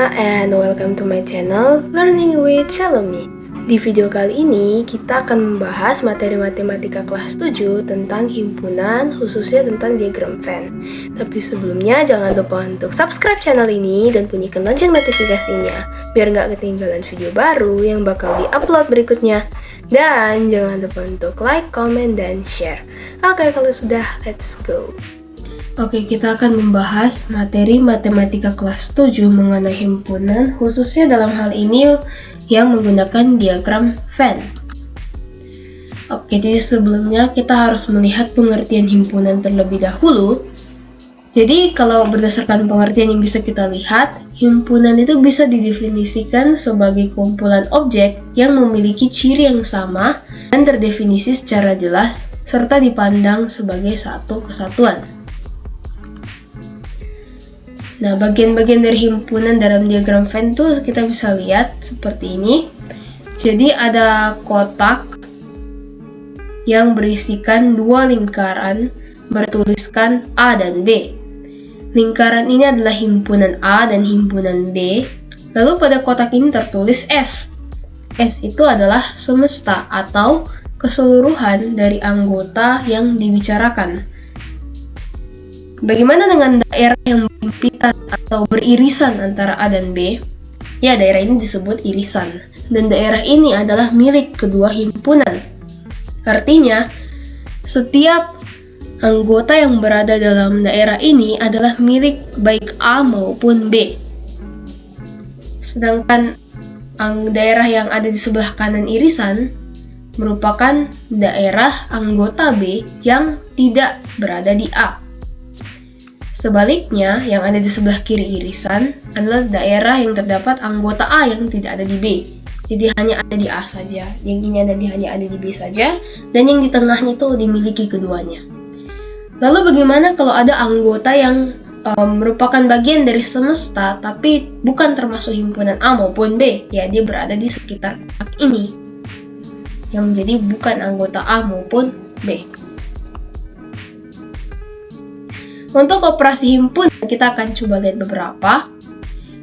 semuanya, and welcome to my channel Learning with Shalomi. Di video kali ini, kita akan membahas materi matematika kelas 7 tentang himpunan, khususnya tentang diagram Venn. Tapi sebelumnya, jangan lupa untuk subscribe channel ini dan bunyikan lonceng notifikasinya, biar nggak ketinggalan video baru yang bakal di-upload berikutnya. Dan jangan lupa untuk like, comment, dan share. Oke, kalau sudah, let's go. Oke, kita akan membahas materi matematika kelas 7 mengenai himpunan, khususnya dalam hal ini yang menggunakan diagram Venn. Oke, jadi sebelumnya kita harus melihat pengertian himpunan terlebih dahulu. Jadi, kalau berdasarkan pengertian yang bisa kita lihat, himpunan itu bisa didefinisikan sebagai kumpulan objek yang memiliki ciri yang sama dan terdefinisi secara jelas, serta dipandang sebagai satu kesatuan. Nah, bagian-bagian dari himpunan dalam diagram Venn itu kita bisa lihat seperti ini. Jadi ada kotak yang berisikan dua lingkaran bertuliskan A dan B. Lingkaran ini adalah himpunan A dan himpunan B. Lalu pada kotak ini tertulis S. S itu adalah semesta atau keseluruhan dari anggota yang dibicarakan. Bagaimana dengan daerah yang berhimpitan atau beririsan antara A dan B? Ya, daerah ini disebut irisan. Dan daerah ini adalah milik kedua himpunan. Artinya, setiap anggota yang berada dalam daerah ini adalah milik baik A maupun B. Sedangkan daerah yang ada di sebelah kanan irisan merupakan daerah anggota B yang tidak berada di A. Sebaliknya, yang ada di sebelah kiri irisan adalah daerah yang terdapat anggota A yang tidak ada di B. Jadi hanya ada di A saja. Yang ini hanya ada di B saja, dan yang di tengahnya itu dimiliki keduanya. Lalu bagaimana kalau ada anggota yang merupakan bagian dari semesta, tapi bukan termasuk himpunan A maupun B? Ya, dia berada di sekitar kotak ini, yang menjadi bukan anggota A maupun B. Untuk operasi himpunan, kita akan coba lihat beberapa.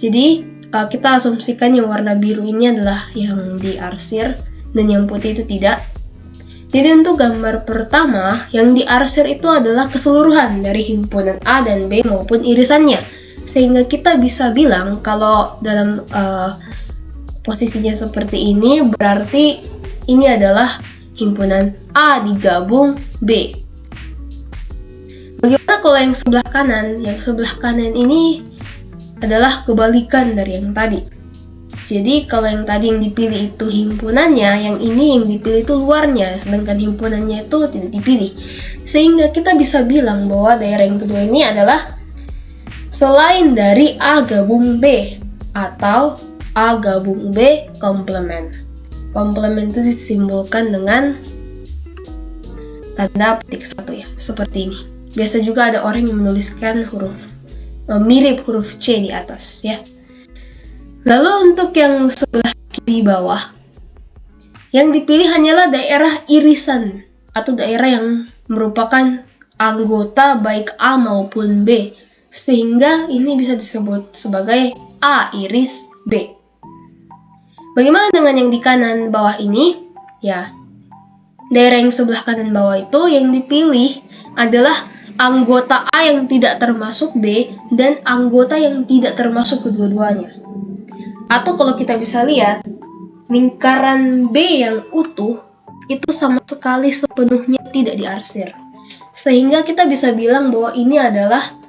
Jadi, kita asumsikan yang warna biru ini adalah yang diarsir, dan yang putih itu tidak. Jadi, untuk gambar pertama, yang diarsir itu adalah keseluruhan dari himpunan A dan B maupun irisannya. Sehingga kita bisa bilang kalau dalam posisinya seperti ini, berarti ini adalah himpunan A digabung B. Bagaimana kalau yang sebelah kanan? Yang sebelah kanan ini adalah kebalikan dari yang tadi. Jadi kalau yang tadi yang dipilih itu himpunannya, yang ini yang dipilih itu luarnya, sedangkan himpunannya itu tidak dipilih. Sehingga kita bisa bilang bahwa daerah yang kedua ini adalah selain dari A gabung B atau A gabung B komplement. Komplement itu disimbolkan dengan tanda petik satu ya, seperti ini. Biasa juga ada orang yang menuliskan huruf mirip huruf C di atas ya. Lalu untuk yang sebelah kiri bawah, yang dipilih hanyalah daerah irisan atau daerah yang merupakan anggota baik A maupun B, sehingga ini bisa disebut sebagai A iris B. Bagaimana dengan yang di kanan bawah ini? Ya, daerah yang sebelah kanan bawah itu yang dipilih adalah anggota A yang tidak termasuk B dan anggota yang tidak termasuk kedua-duanya. Atau kalau kita bisa lihat, lingkaran B yang utuh itu sama sekali sepenuhnya tidak diarsir. Sehingga kita bisa bilang bahwa ini adalah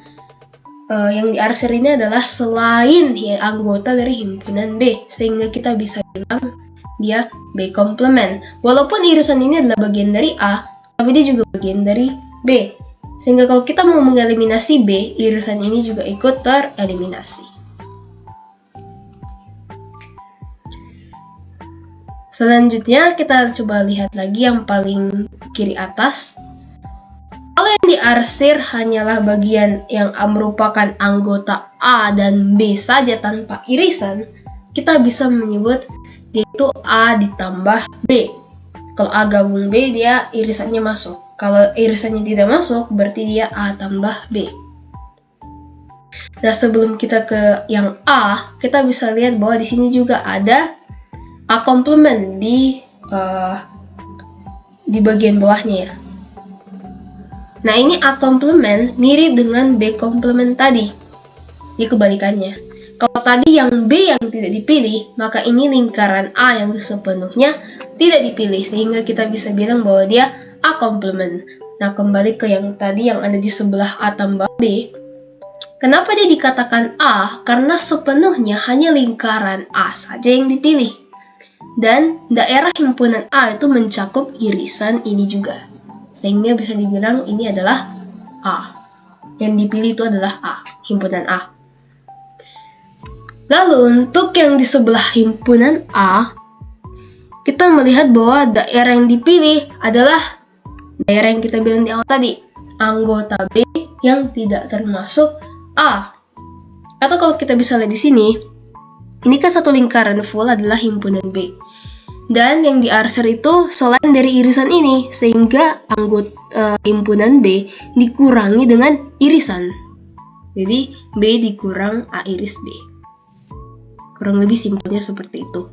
yang diarsir ini adalah selain anggota dari himpunan B. Sehingga kita bisa bilang dia B komplement. Walaupun irisan ini adalah bagian dari A, tapi dia juga bagian dari B. Sehingga kalau kita mau mengeliminasi B, irisan ini juga ikut tereliminasi. Selanjutnya kita coba lihat lagi yang paling kiri atas. Kalau yang diarsir hanyalah bagian yang merupakan anggota A dan B saja tanpa irisan, kita bisa menyebut dia itu A ditambah B. Kalau A gabung B, dia irisannya masuk. Kalau irisannya tidak masuk, berarti dia A tambah B. Nah, sebelum kita ke yang A, kita bisa lihat bahwa di sini juga ada A komplement di bagian bawahnya ya. Nah, ini A komplement mirip dengan B komplement tadi. Di kebalikannya. Kalau tadi yang B yang tidak dipilih, maka ini lingkaran A yang sepenuhnya tidak dipilih, sehingga kita bisa bilang bahwa dia A komplement. Nah, kembali ke yang tadi yang ada di sebelah A tambah B. Kenapa dia dikatakan A? Karena sepenuhnya hanya lingkaran A saja yang dipilih. Dan daerah himpunan A itu mencakup irisan ini juga. Sehingga bisa dibilang ini adalah A. Yang dipilih itu adalah A, himpunan A. Lalu untuk yang di sebelah himpunan A, kita melihat bahwa daerah yang dipilih adalah daerah yang kita bilang di awal tadi, anggota B yang tidak termasuk A. Atau kalau kita bisa lihat di sini, ini kan satu lingkaran full adalah himpunan B. Dan yang diarsir itu selain dari irisan ini, sehingga anggota himpunan B dikurangi dengan irisan. Jadi B dikurang A iris B. Kurang lebih simpelnya seperti itu.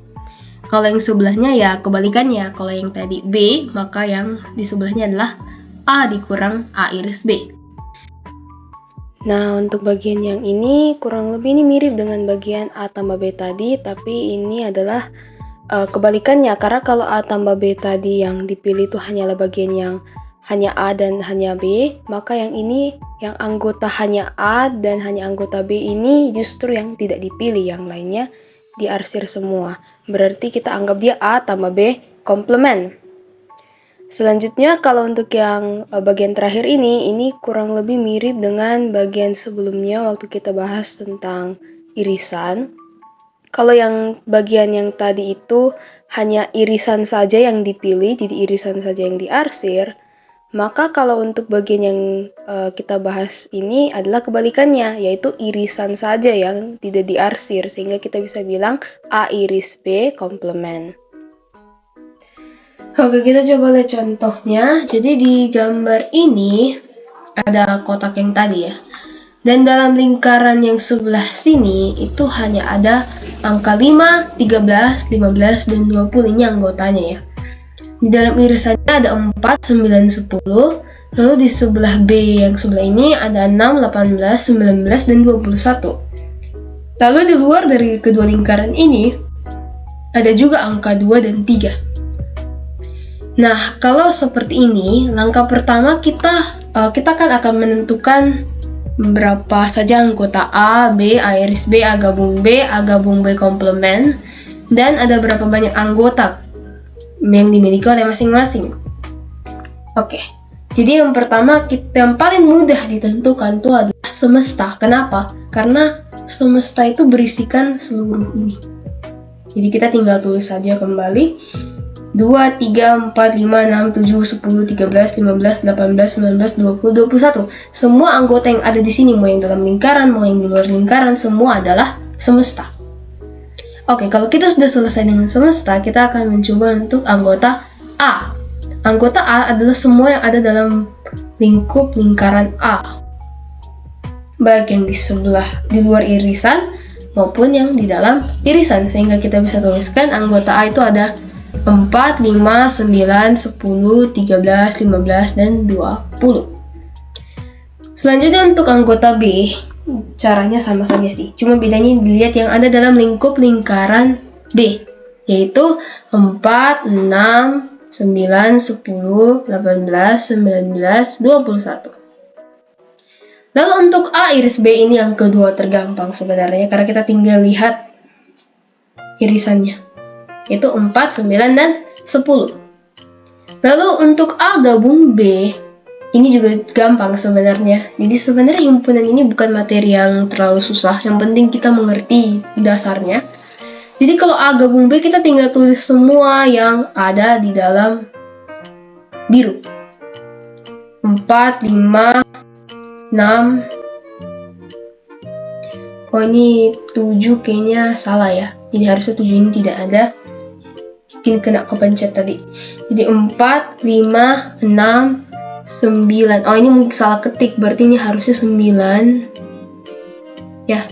Kalau yang sebelahnya ya kebalikannya. Kalau yang tadi B, maka yang di sebelahnya adalah A dikurang A iris B. Nah, untuk bagian yang ini kurang lebih ini mirip dengan bagian A tambah B tadi, tapi ini adalah kebalikannya. Karena kalau A tambah B tadi yang dipilih itu hanyalah bagian yang hanya A dan hanya B, maka yang ini yang anggota hanya A dan hanya anggota B ini justru yang tidak dipilih, yang lainnya diarsir semua. Berarti kita anggap dia A tambah B komplement. Selanjutnya kalau untuk yang bagian terakhir ini kurang lebih mirip dengan bagian sebelumnya waktu kita bahas tentang irisan. Kalau yang bagian yang tadi itu hanya irisan saja yang dipilih, jadi irisan saja yang diarsir. Maka kalau untuk bagian yang kita bahas ini adalah kebalikannya, yaitu irisan saja yang tidak diarsir, sehingga kita bisa bilang A iris B komplement. Oke, kita coba lihat contohnya. Jadi di gambar ini ada kotak yang tadi ya. Dan dalam lingkaran yang sebelah sini itu hanya ada angka 5, 13, 15, dan 20. Ini anggotanya ya. Di dalam irisannya ada 4, 9, 10. Lalu di sebelah B yang sebelah ini ada 6, 18, 19, dan 21. Lalu di luar dari kedua lingkaran ini ada juga angka 2 dan 3. Nah, kalau seperti ini, langkah pertama kita kan akan menentukan berapa saja anggota A, B, A iris B, A gabung B komplement, dan ada berapa banyak anggota yang dimiliki oleh masing-masing. Oke, jadi yang pertama yang paling mudah ditentukan itu adalah semesta. Kenapa? Karena semesta itu berisikan seluruh ini. Jadi kita tinggal tulis saja kembali 2, 3, 4, 5, 6, 7, 10, 13, 15, 18, 19, 20, 21. Semua anggota yang ada di sini, mau yang dalam lingkaran, mau yang di luar lingkaran, semua adalah semesta. Oke, kalau kita sudah selesai dengan semesta, kita akan mencoba untuk anggota A. Anggota A adalah semua yang ada dalam lingkup lingkaran A. Baik yang di luar irisan maupun yang di dalam irisan. Sehingga kita bisa tuliskan anggota A itu ada 4, 5, 9, 10, 13, 15, dan 20. Selanjutnya untuk anggota B, caranya sama saja sih. Cuma bedanya dilihat yang ada dalam lingkup lingkaran B, yaitu 4, 6, 9, 10, 18, 19, 21. Lalu untuk A iris B ini yang kedua tergampang sebenarnya, karena kita tinggal lihat irisannya. Itu 4, 9, dan 10. Lalu untuk A gabung B, ini juga gampang sebenarnya. Jadi sebenarnya himpunan ini bukan materi yang terlalu susah, yang penting kita mengerti dasarnya. Jadi kalau A gabung B, kita tinggal tulis semua yang ada di dalam biru. 4, 5, 6. Oh ini 7 kayaknya salah ya. Jadi harusnya 7 ini tidak ada. Mungkin kena kepencet tadi. Jadi 4, 5, 6, 9. Oh ini mungkin salah ketik. Berarti ini harusnya 9, Ya,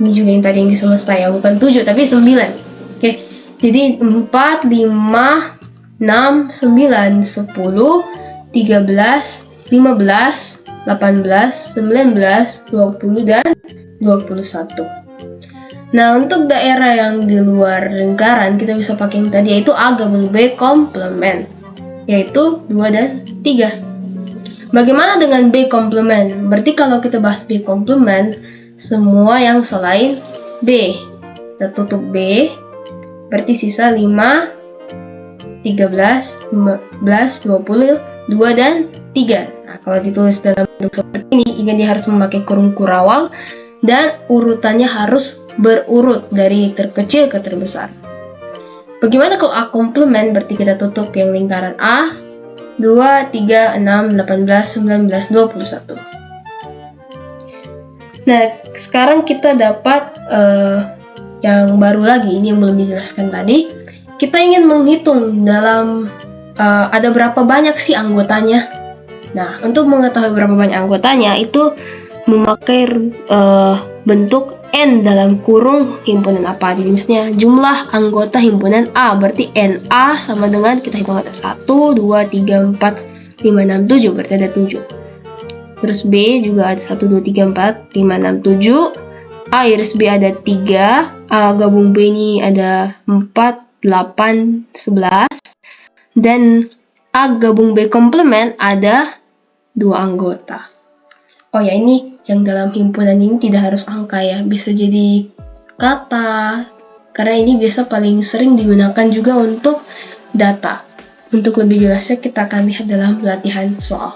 ini juga yang tadi yang di semesta ya, bukan 7 tapi 9. Oke, jadi 4, 5, 6, 9, 10, 13, 15, 18, 19, 20, dan 21. Nah, untuk daerah yang di luar lingkaran, kita bisa pakai yang tadi, yaitu A gabung B komplement, yaitu 2 dan 3. Bagaimana dengan B komplement? Berarti kalau kita bahas B komplement, semua yang selain B. Kita tutup B, berarti sisa 5, 13, 15, 20, 2, dan 3. Nah, kalau ditulis dalam bentuk seperti ini, ingat dia harus memakai kurung kurawal, dan urutannya harus berurut dari terkecil ke terbesar. Bagaimana kalau A komplement? Berarti kita tutup yang lingkaran A, 2, 3, 6, 18, 19, 21. Nah, sekarang kita dapat yang baru lagi, ini yang belum dijelaskan tadi. Kita ingin menghitung dalam ada berapa banyak sih anggotanya. Nah, untuk mengetahui berapa banyak anggotanya, itu memakai bentuk N dalam kurung himpunan apa. Jadi misalnya jumlah anggota himpunan A, berarti NA sama dengan kita hitung ada 1, 2, 3, 4, 5, 6, 7, berarti ada 7. Terus B juga ada 1, 2, 3, 4, 5, 6, 7. A iris B ada 3, A gabung B ini ada 4, 8, 11. Dan A gabung B komplement ada 2 anggota. Oh ya, ini yang dalam himpunan ini tidak harus angka ya, bisa jadi kata, karena ini biasa paling sering digunakan juga untuk data. Untuk lebih jelasnya kita akan lihat dalam latihan soal.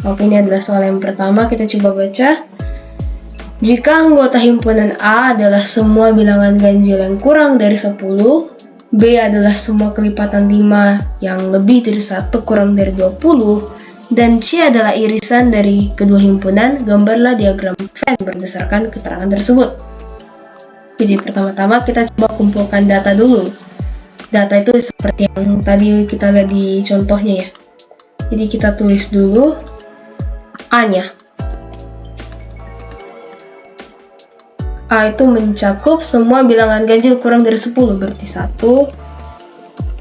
Oke, ini adalah soal yang pertama, kita coba baca. Jika anggota himpunan A adalah semua bilangan ganjil yang kurang dari 10, B adalah semua kelipatan 5 yang lebih dari 1 kurang dari 20, dan C adalah irisan dari kedua himpunan, gambarlah diagram Venn berdasarkan keterangan tersebut. Jadi pertama-tama kita coba kumpulkan data dulu. Data itu seperti yang tadi kita lihat di contohnya ya. Jadi kita tulis dulu A-nya. A itu mencakup semua bilangan ganjil kurang dari 10, berarti 1,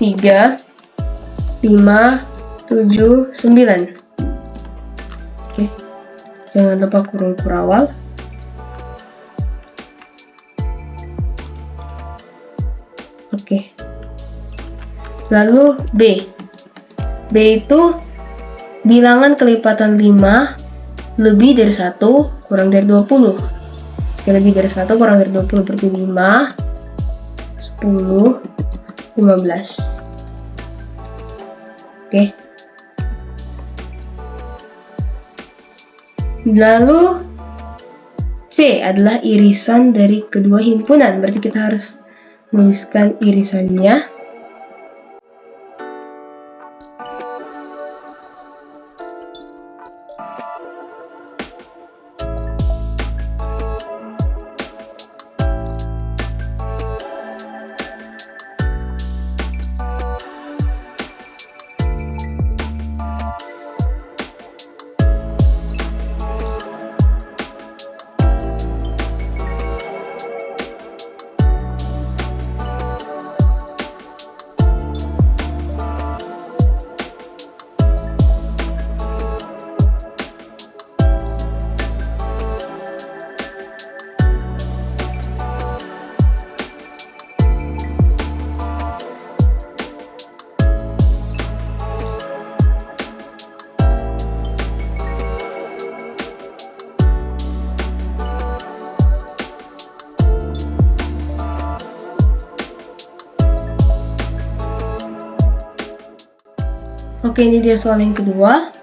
3, 5, 7, 9. Oke, jangan lupa kurung kurawal. Oke, lalu B. B itu bilangan kelipatan 5 lebih dari 1 kurang dari 20. Oke, lebih dari 1 kurang dari 20 berarti 5, 10, 15. Oke. Lalu C adalah irisan dari kedua himpunan, berarti kita harus menuliskan irisannya. Oke, ini dia soal yang kedua.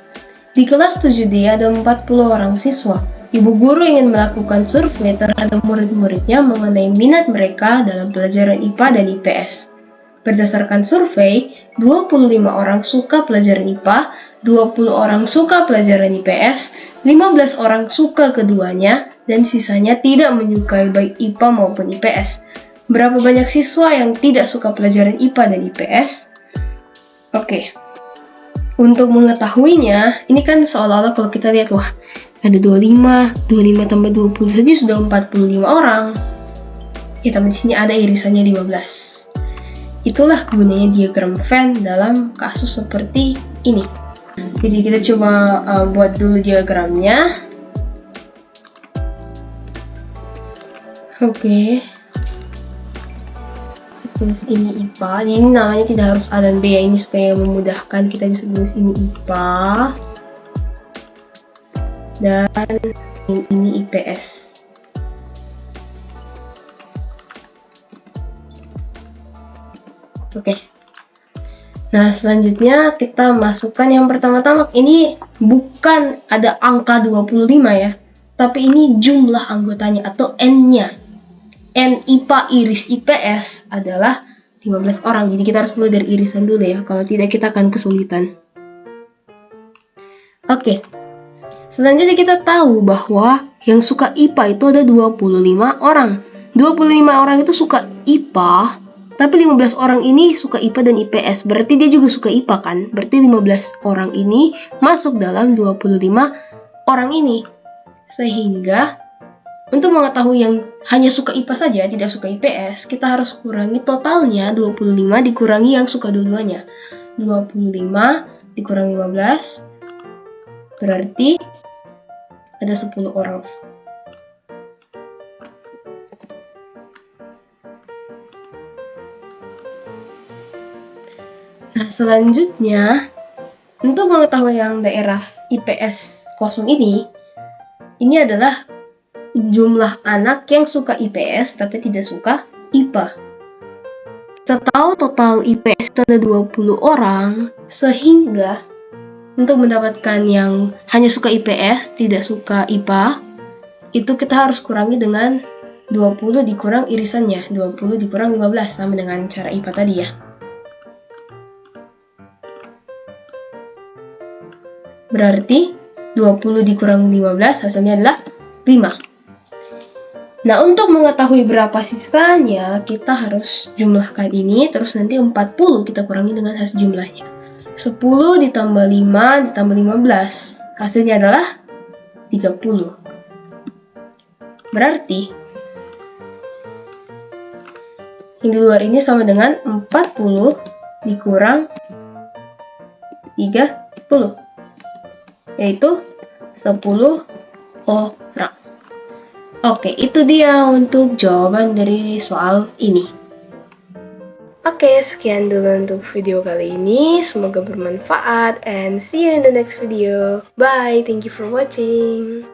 Di kelas 7D ada 40 orang siswa. Ibu guru ingin melakukan survei terhadap murid-muridnya mengenai minat mereka dalam pelajaran IPA dan IPS. Berdasarkan survei, 25 orang suka pelajaran IPA, 20 orang suka pelajaran IPS, 15 orang suka keduanya, dan sisanya tidak menyukai baik IPA maupun IPS. Berapa banyak siswa yang tidak suka pelajaran IPA dan IPS? Oke. Untuk mengetahuinya, ini kan seolah-olah kalau kita lihat, wah, Ada 25 tambah 20 saja sudah 45 orang. Ya, tapi di sini ada irisannya 15. Itulah gunanya diagram Venn dalam kasus seperti ini. Jadi kita coba buat dulu diagramnya. Oke. Tulis ini IPA. Ini namanya tidak harus A dan B ya, ini supaya memudahkan kita bisa tulis ini IPA. Dan ini IPS. Oke. Nah, selanjutnya kita masukkan yang pertama-tama. Ini bukan ada angka 25 ya, tapi ini jumlah anggotanya atau N-nya. N IPA iris IPS adalah 15 orang. Jadi kita harus mulai dari irisan dulu ya. Kalau tidak kita akan kesulitan. Oke. Selanjutnya kita tahu bahwa yang suka IPA itu ada 25 orang. 25 orang itu suka IPA, tapi 15 orang ini suka IPA dan IPS. Berarti dia juga suka IPA kan? Berarti 15 orang ini masuk dalam 25 orang ini. Sehingga untuk mengetahui yang hanya suka IPA saja, tidak suka IPS, kita harus kurangi totalnya 25 dikurangi yang suka dua-duanya. 25 dikurangi 15 berarti ada 10 orang. Nah, selanjutnya untuk mengetahui yang daerah IPS kosong ini adalah jumlah anak yang suka IPS tapi tidak suka IPA. Kita tahu total IPS itu ada 20 orang, sehingga untuk mendapatkan yang hanya suka IPS, tidak suka IPA, itu kita harus kurangi dengan 20 dikurang irisannya, 20 dikurang 15, sama dengan cara IPA tadi ya. Berarti 20 dikurang 15 hasilnya adalah 5. Nah, untuk mengetahui berapa sisanya, kita harus jumlahkan ini, terus nanti 40 kita kurangi dengan hasil jumlahnya. 10 ditambah 5 ditambah 15, hasilnya adalah 30. Berarti, yang di luar ini sama dengan 40 dikurang 30, yaitu 10 orang. Oke, itu dia untuk jawaban dari soal ini. Oke, sekian dulu untuk video kali ini. Semoga bermanfaat and see you in the next video. Bye, thank you for watching.